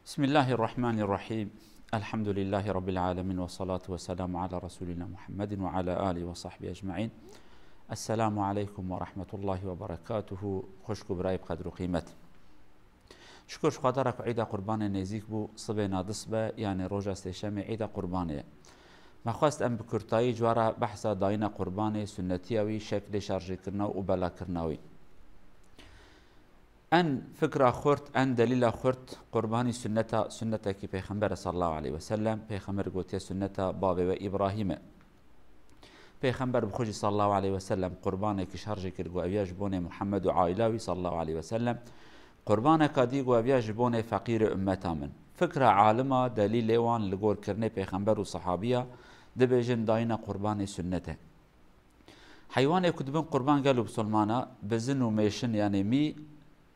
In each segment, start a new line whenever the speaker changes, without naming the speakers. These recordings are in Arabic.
بسم الله الرحمن الرحيم. الحمد لله رب العالمين، والصلاة والسلام على رسولنا محمد وعلى آله وصحبه أجمعين. السلام عليكم ورحمة الله وبركاته. خوشكو برايب قدر وقيمت. شكر خاطرك عيد قربان نزيك بو صبي نادصبة يعني روجا استشام عيد قربانية. ما خواست ام بكرتاي جوارا بحثا داينا قرباني سنتيوي شكل شارجي كرناو وبلا كرناوي. ان فكرة خورت ان دليل خورت قرباني سنتا كي پیغمبر صلى الله عليه وسلم پیغمبر قوتي سنتا بابي و ابراهيم پیغمبر بخوجي صلى الله عليه وسلم قرباني كي شارجي كرغو ابياج بوني محمد وعائلاوي صلى الله عليه وسلم قربانه كاديغو ابياج بوني فقير امتا من فكرة عالمة دليل لوان لغور كرني پیغمبر وصحابية دبيجن داينا قرباني سنته حيواني كتبن قربان قالوا بسلمانا بزن وميشن يعني مي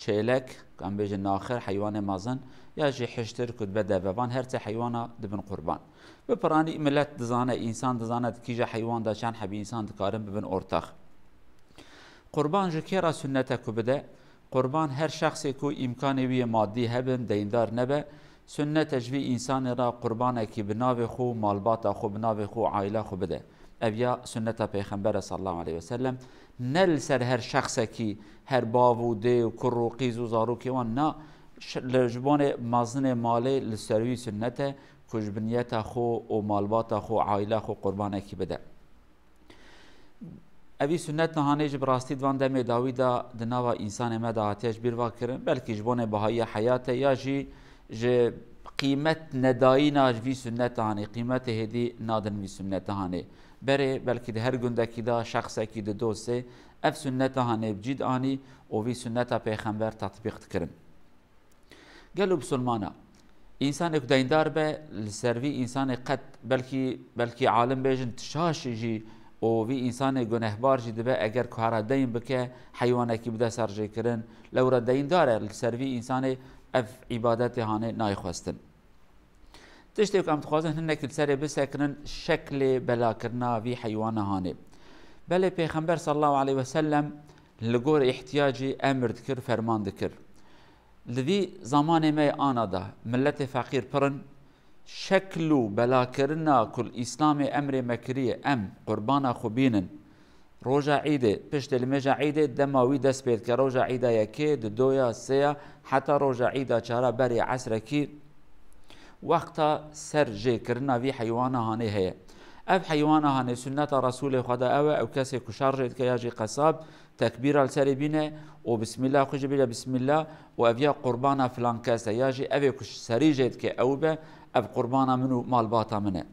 چیلک کام بیجن آخر حیوان مازن یا جی حشتر کد بده ببان هر ته حیوانا دبن قربان بپرانی ملت دزانه انسان دزانه کی جا حیوان دا چند حبی انسان دکارم ببن ارتاخ قربان جکیرا سنت کو بده قربان هر شخصی کو امکانی وی مادی هبن دیندار نبه سنت جوی انسان را قربان کی بناو خو مالبات خو بناو خو عائله خو بده ابیا سنت پیغمبر صلی الله علیه وسلم نل سر هر شخص کی هر باو ده و کر و قیز و زارو کی وان نا لجبان مازن ماله لسروی سنت کجبنیت خو و مالبات خو عائله خو قربانه کی بده اوی سنت نهانه جبراستی دوان دم داویدا دناوا انسان ما دعاتیش بیروا کرن بلکه جبان بهایی حیات یا جی قیمت نداینا جوی سنت هانه قیمت هدی نادن وی سنت هانه بره بلکه ده هر گنده کی دا شخص کی ده دوسته اف سنت هانه بجید آنی و وی سنت پیغمبر تطبیق کرن گلو بسلمانا انسان اک دیندار به لسروی انسان قد بلکه عالم بیجن تشاش جی و وی انسان گنهبار جی دبه اگر کارا دین بکه حیوانه کی بده سرجه کرن لورا دینداره لسروی انسان اف عبادت هانه نای خواستن تشتي وكم تخوازن هنك السري بسكرن شكل بلا كرنا في حيوان هاني بل پیغمبر صلى الله عليه وسلم لغور احتياجي امر ذكر فرمان ذكر لذي زمان ما انا ده ملت فقير برن شكلو بلا كرنا كل اسلام امر مكريه ام قربانا خبينن روجا عيده پشت المجا عيده دماوي دس بيت كروجا عيده يكي دويا سيا حتى روجا عيده چارا بري عصر كي وقتا سر جي کرنا وی حیوانه هانه هي اف حیوانه هانه سنت رسول خدا او کسی کشار جید که یاجی قصاب تکبیر السری بینه و بسم الله خوش بیله بسم الله و اویا قربانا فلان کسی یاجی اوی کش سری جید که او به اف قربانا منو مالباتا منه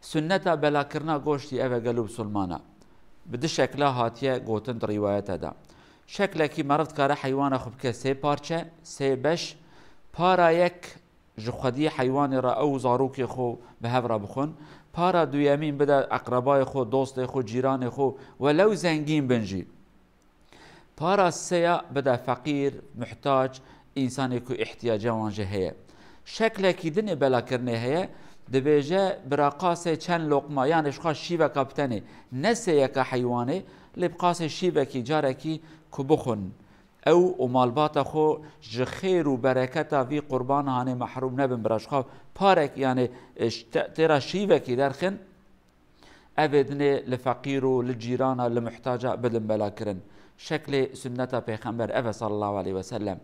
سنت بلا کرنا گوشتی او گلوب سلمانا بده شکله هاتیه گوتن روایت دا شکله کی مرد کاره حیوانه خوب که سه پارچه سه بش پارا یک جخدی حیوان را او زاروک خو به هفرا بخون پارا دویمین بده اقربای خو دوست خو جیران خو ولو زنگین بنجی پارا سیا بده فقیر محتاج انسانی که احتیاج وانجه هیه شکل کی دنی بلا کرنه هیه دبیجه براقاس چند لقمه یعنی شخص شیوه کپتنی نسه یک حیوانه لبقاس شیوه کی جاره کی که بخون او مالبات خو خیر و برکت وی قربان هانه محروم نبن براش خو پارک یعنی ترا شیوه کی درخن ابدنه لفقیر و لجیران لمحتاج بدن بلا کرن شکل سنت پیغمبر اف صلی الله علیه وسلم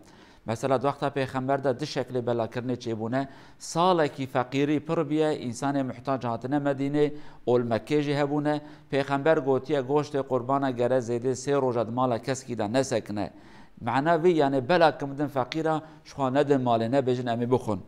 مثلا وقت پیغمبر ده شکل بلا کرنه چیبونه ساله کی فقیری پر بیه انسان محتاج هاتنه مدینه اول مکه جه هبونه پیغمبر گوتیه گوشت قربان گره زیده سه روزد مال کس کی ده نسکنه معناوی یعنی بلا کمدن فقیره شخوا ندن مالنه بجن امی بخون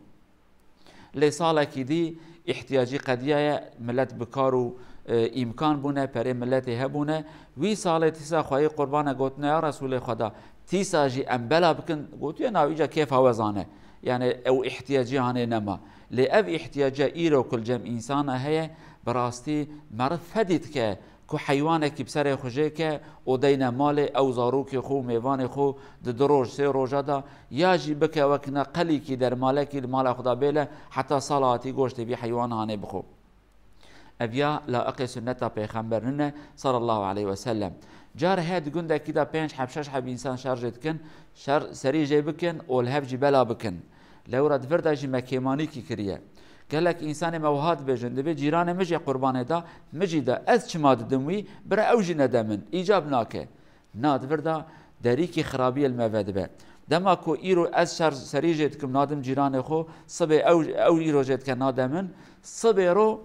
لی ساله کی دی احتیاجی قدیه ملت بکارو امکان بونه پره ملت هبونه وی ساله تیسا خواهی قربان گوتنه یا رسول خدا تیسا جی ام بلا بکن گوتوی ناویجا کیف هوزانه یعنی او احتیاجی هانه نما لی او احتیاجی ایرو کل جمع انسانه هیه براستی مرد فدید که که حیوانه بسر خوشه که او دین مال او زاروک خو میوان خو دروج سه روزه دا یا جی بکه وکنا قلی کی در مالکی مال خدا بیله حتی صلاتی گوشت بی حیوان هانه بخو ابیا لاقی سنت پیغمبر نه صلی الله علیه وسلم جار هاد گنده کدا 5 حب 6 حب انسان شارجت کن شر سری جی بکن اول هب جی بلا بکن لورا دفردا جي مكيماني كي كريه قالك انسان موهات بجن دبي جيران مجي قربان دا مجي دا از چما دموي برا اوجي ندمن ايجاب ناكه ناد فردا دريكي خرابيه المفاد به دما کو ایرو از شر سریجت کم نادم جیران خو صبح او ایرو جت که نادمن صبح رو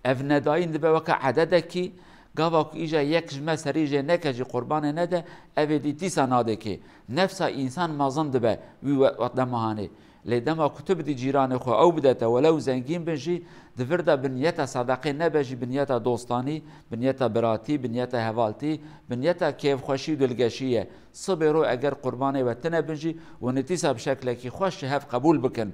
اف نداین دبه وکا عددکی گاوا کو ایجا یک جمع سریجه نکجی قربان نده او دی تیسا ناده که نفسا انسان مازن دبه وی وقت دمهانه لدما كتب دي جيران خو او بدته ولو زنگين بنجي دفردا بنيتا صدقه نبجي بنيتا دوستاني بنيتا براتي بنيتا هوالتي بنيتا كيف خوشي دلگشيه صبرو اگر قرباني وتنه بنجي ونتيسا بشكل كي خوش هف قبول بكن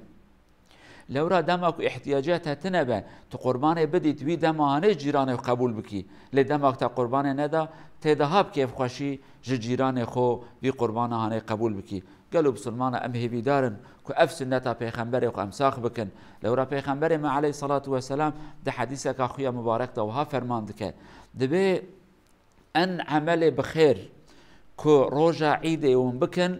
لورا دماك احتياجاتها تنبه تقرباني بدي توي دمانه جيران قبول بكي لدماك تا قرباني ندا تدهاب كيف خوشي جيران خو بي قربانه هاني قبول بكي قالوا بسلمان ام هي دارن كو اف سنتا پیغمبر خو امساخ بكن لورا پیغمبر ما عليه الصلاه والسلام ده حديثك اخويا مبارك ده وها فرمان دك دبي ان عمل بخير كو روجا عيد يوم بكن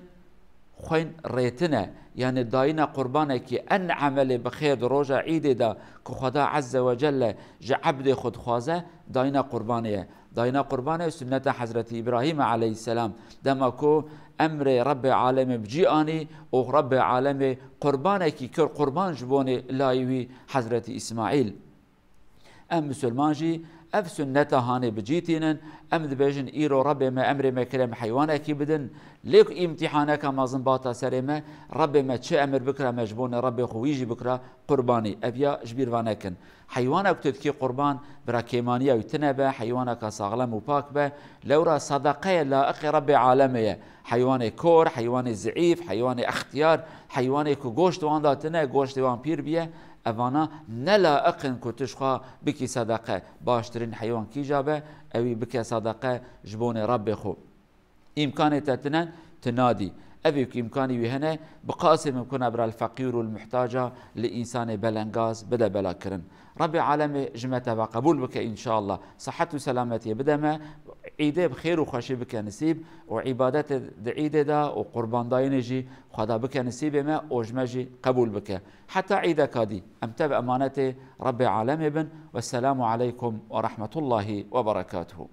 خوين ريتنا يعني داينا قربانك ان عمل بخير روجا عيد دا كو خدا عز وجل جعبد خد خوازه داينا قربانيه داينا قربانه سنه حضرت ابراهيم عليه السلام دمكو امر رب العالمين بجياني او رب العالمين قربانك كر قربان جبوني لايوي حضرت اسماعيل ام مسلمان جي اف سنته هاني بجيتينن ام دبيجن ايرو رب ما امر ما كلام حيوانك بدن ليك امتحانك ما زنباطا سريمه رب ما تشي امر بكره مجبون رب خو يجي بكره قرباني ابيا جبير وانكن حيوانك تدكي قربان برا كيمانيه وتنبه حيوانك صاغلم وباك به لورا صدقه لا اخي رب العالمين حيوان كور حيوان زعيف حيوان اختيار حيوان كو گوشت وان داتنه گوشت وان پیر بيه اوانا نلا اقن كو تشخا بكي صدقه باشترين حيوان كي جابه اوي بكي صدقه جبون رب خو امكانه تتنن تنادي ابي امكاني وهنا بقاسم يكون برا الفقير والمحتاجه لانسان بلنغاز بدا بلا كرن رب العالمين جمته وقبول بك ان شاء الله صحه وسلامتي بدما عيده بخير وخشي بك نسيب وعبادات عيده دا وقربان داينجي خدا بك نسيب ما اوجمجي قبول بك حتى عيده كادي امتب امانته رب العالمين والسلام عليكم ورحمه الله وبركاته.